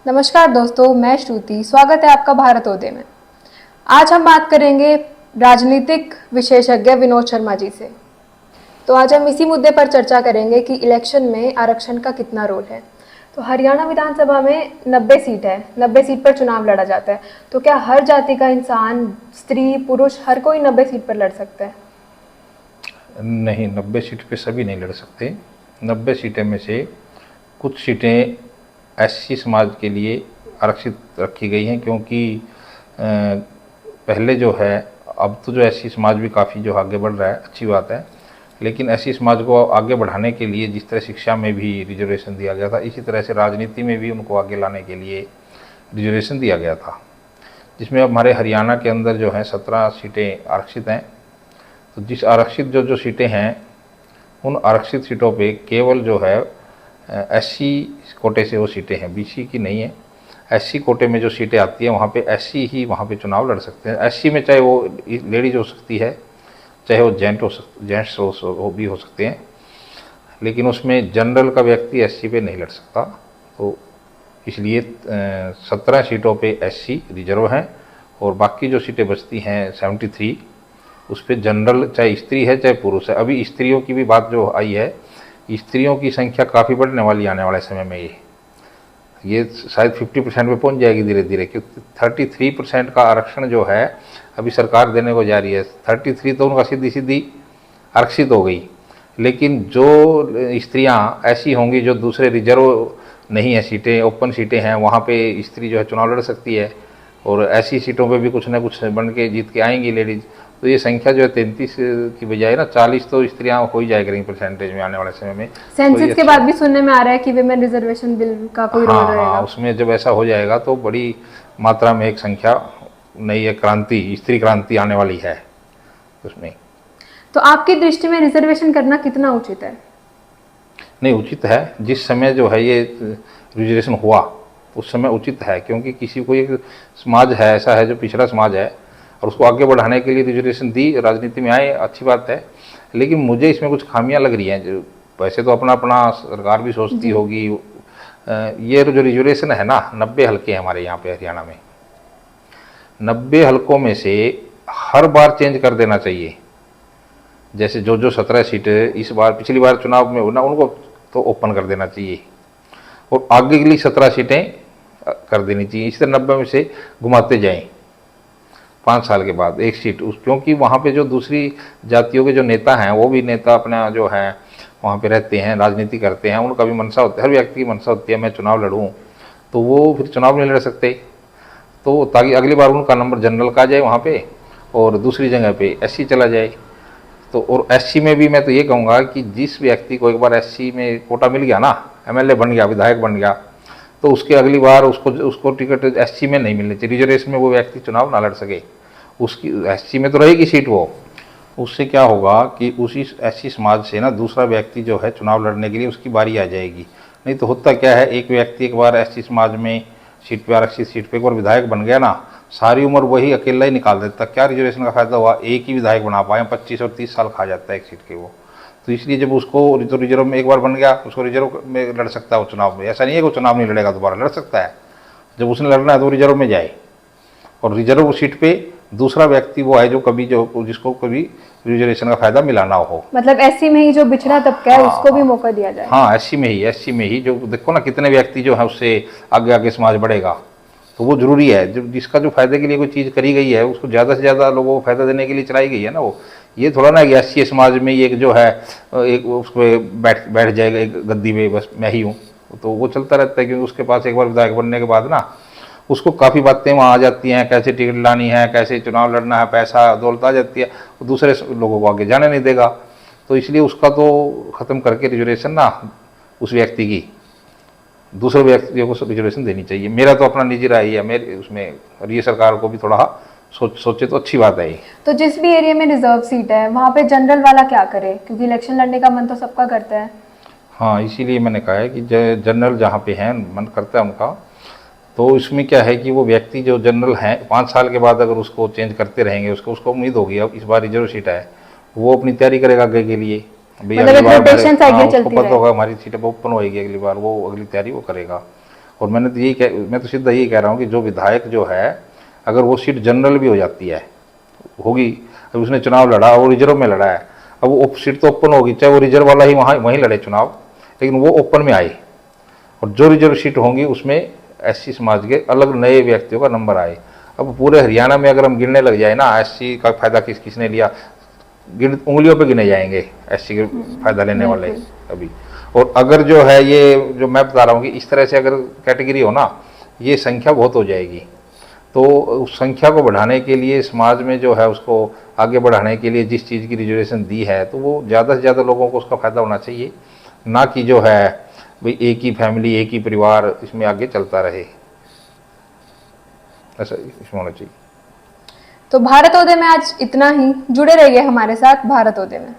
नमस्कार दोस्तों, मैं श्रुति। स्वागत है आपका भारतोदय में। आज हम बात करेंगे राजनीतिक विशेषज्ञ विनोद शर्मा जी से। तो आज हम इसी मुद्दे पर चर्चा करेंगे कि इलेक्शन में आरक्षण का कितना रोल है। तो हरियाणा विधानसभा में 90 सीट है, 90 सीट पर चुनाव लड़ा जाता है। तो क्या हर जाति का इंसान, स्त्री, पुरुष, हर कोई 90 सीट पर लड़ सकता है? नहीं, 90 सीट पे सभी नहीं लड़ सकते। 90 सीटें में से कुछ सीटें एससी समाज के लिए आरक्षित रखी गई हैं, क्योंकि पहले जो है, अब तो जो एससी समाज भी काफ़ी जो आगे बढ़ रहा है, अच्छी बात है, लेकिन एससी समाज को आगे बढ़ाने के लिए जिस तरह शिक्षा में भी रिजर्वेशन दिया गया था, इसी तरह से राजनीति में भी उनको आगे लाने के लिए रिजर्वेशन दिया गया था, जिसमें अब हमारे हरियाणा के अंदर जो है 17 सीटें आरक्षित हैं। तो जिस आरक्षित जो सीटें हैं, उन आरक्षित सीटों पे केवल जो है एससी कोटे से वो सीटें हैं, बीसी की नहीं है। एससी कोटे में जो सीटें आती हैं वहाँ पे एससी ही वहाँ पे चुनाव लड़ सकते हैं। एससी में चाहे वो लेडीज हो सकती है, चाहे वो जेंट्स भी हो सकते हैं, लेकिन उसमें जनरल का व्यक्ति एससी पे नहीं लड़ सकता। तो इसलिए 17 सीटों पे एससी रिजर्व हैं, और बाकी जो सीटें बचती हैं 73, उस पर जनरल चाहे स्त्री है चाहे पुरुष है। अभी स्त्रियों की भी बात जो आई है, स्त्रियों की संख्या काफ़ी बढ़ने वाली आने वाले समय में। ये शायद 50% पे पहुंच जाएगी धीरे धीरे, क्योंकि 33% का आरक्षण जो है अभी सरकार देने को जा रही है। 33 तो उनका सीधी सीधी आरक्षित हो गई, लेकिन जो स्त्रियां ऐसी होंगी जो दूसरे रिजर्व नहीं है, सीटें ओपन सीटें हैं, वहाँ पे स्त्री जो है चुनाव लड़ सकती है, और ऐसी सीटों पे भी कुछ ना कुछ बन के जीत के आएंगी लेडीज़। तो ये संख्या जो है 33 की बजाय ना 40 तो स्त्रियां हो ही जाएगी परसेंटेज में आने वाले समय में। सेंसस तो के बाद भी सुनने में आ रहा है कि विमेन रिजर्वेशन बिल का कोई रोल रहेगा। हाँ, उसमें जब ऐसा हो जाएगा तो बड़ी मात्रा में एक संख्या, नई एक क्रांति, स्त्री क्रांति आने वाली है उसमें। तो आपकी दृष्टि में रिजर्वेशन करना कितना उचित है? नहीं, उचित है। जिस समय जो है ये रिजर्वेशन हुआ उस समय उचित है, क्योंकि किसी को एक समाज है, ऐसा है जो पिछड़ा समाज है, और उसको आगे बढ़ाने के लिए रिजर्वेशन दी, राजनीति में आए, अच्छी बात है। लेकिन मुझे इसमें कुछ खामियां लग रही हैं। जो वैसे तो अपना अपना सरकार भी सोचती होगी, ये जो रिजर्वेशन है ना, 90 हल्के हैं हमारे यहाँ पे हरियाणा में। 90 हल्कों में से हर बार चेंज कर देना चाहिए। जैसे जो 17 सीटें इस बार, पिछली बार चुनाव में ना, उनको तो ओपन कर देना चाहिए, और आगे के लिए 17 सीटें कर देनी चाहिए। इस तरह 90 में से घुमाते जाएं 5 साल के बाद एक सीट क्योंकि वहाँ पे जो दूसरी जातियों के जो नेता हैं, वो भी नेता अपना जो है वहाँ पे रहते हैं, राजनीति करते हैं, उनका भी मनसा होता है, हर व्यक्ति की मनसा होती है मैं चुनाव लड़ूँ, तो वो फिर चुनाव नहीं लड़ सकते। तो ताकि अगली बार उनका नंबर जनरल का जाए वहाँ पे, और दूसरी जगह पे एससी चला जाए। तो और एससी में भी मैं तो ये कहूँगा कि जिस व्यक्ति को एक बार एससी में कोटा मिल गया ना, एमएलए बन गया, विधायक बन गया, तो उसके अगली बार उसको टिकट एससी में नहीं मिलनी चाहिए, रिजर्वेशन में वो व्यक्ति चुनाव ना लड़ सके। उसकी एससी में तो रहेगी सीट वो, उससे क्या होगा कि उसी एससी समाज से ना दूसरा व्यक्ति जो है चुनाव लड़ने के लिए उसकी बारी आ जाएगी। नहीं तो होता क्या है, एक व्यक्ति एक बार एससी समाज में सीट पे, आरक्षित सीट पे एक बार विधायक बन गया ना, सारी उम्र वही अकेला ही निकाल देता। क्या रिजर्वेशन का फायदा हुआ? एक ही विधायक बना पाए, 25 और 30 साल खा जाता है एक सीट के वो। तो इसलिए जब उसको रिजर्व में एक बार बन गया, उसको रिजर्व में लड़ सकता है वो चुनाव में। ऐसा नहीं है कि वो चुनाव नहीं लड़ेगा, दोबारा लड़ सकता है। जब उसने लड़ना है तो रिजर्व में जाए, और रिजर्व सीट पे दूसरा व्यक्ति वो है जो कभी जिसको कभी रिजर्वेशन का फायदा मिला ना हो। मतलब एससी में ही जो पिछड़ा तबका है उसको भी मौका दिया जाए। हाँ, एससी में ही जो देखो ना कितने व्यक्ति जो है उससे आगे आगे समाज बढ़ेगा। तो वो जरूरी है, जब जिसका जो फायदे के लिए कोई चीज़ करी गई है उसको ज़्यादा से ज़्यादा लोगों को फायदा देने के लिए चलाई गई है ना वो। ये थोड़ा ना कि एससी समाज में एक जो है एक उस पर बैठ जाएगा एक गद्दी में, बस मैं ही हूँ, तो वो चलता रहता है। क्योंकि उसके पास एक बार विधायक बनने के बाद ना उसको काफ़ी बातें वहाँ आ जाती हैं, कैसे टिकट लानी है, कैसे चुनाव लड़ना है, पैसा दौलत आ जाती है, वो दूसरे लोगों को आगे जाने नहीं देगा। तो इसलिए उसका तो ख़त्म करके रिजर्वेशन ना उस व्यक्ति की दूसरे व्यक्तियों को रिजर्वेशन देनी चाहिए। मेरा तो अपना निजी राय है, मेरे उसमें, और ये सरकार को भी थोड़ा सोचे तो अच्छी बात है। तो जिस भी एरिया में रिजर्व सीट है वहाँ पे जनरल वाला क्या करे, क्योंकि इलेक्शन लड़ने का मन तो सबका करता है। हाँ, इसीलिए मैंने कहा है कि जनरल जहाँ पे हैं, मन करता है उनका, तो इसमें क्या है कि वो व्यक्ति जो जनरल हैं 5 साल के बाद अगर उसको चेंज करते रहेंगे, उसको उम्मीद होगी अब इस बार रिजर्व सीट है, वो अपनी तैयारी करेगा आगे के लिए। मतलब एक रोटेशन साइकिल चलती पता होगा हमारी सीटें ओपन होएगी अगली बार, वो अगली तैयारी वो करेगा। और मैं तो सीधा यही कह रहा हूँ कि जो विधायक जो है, अगर वो सीट जनरल भी हो जाती है, होगी, अब उसने चुनाव लड़ा और रिजर्व में लड़ा है, अब वो सीट तो ओपन होगी, चाहे वो रिजर्व वाला ही वहीं लड़े चुनाव, लेकिन वो ओपन में आई, और जो रिजर्व सीट होंगी उसमें एससी समाज के अलग नए व्यक्तियों का नंबर आए। अब पूरे हरियाणा में अगर हम गिनने लग जाए ना, एससी का फायदा किसने लिया, उंगलियों पे गिने जाएंगे एससी के फायदा लेने वाले अभी। और अगर जो है ये जो मैं बता रहा हूँ कि इस तरह से अगर कैटेगरी हो ना, ये संख्या बहुत हो जाएगी। तो उस संख्या को बढ़ाने के लिए, समाज में जो है उसको आगे बढ़ाने के लिए जिस चीज़ की रिजर्वेशन दी है, तो वो ज़्यादा से ज़्यादा लोगों को उसका फ़ायदा होना चाहिए, ना कि जो है भाई एक ही फैमिली, एक ही परिवार इसमें आगे चलता रहे, ऐसा इसमें होना चाहिए। तो भारतोदय में आज इतना ही। जुड़े रहिए हमारे साथ भारतोदय में।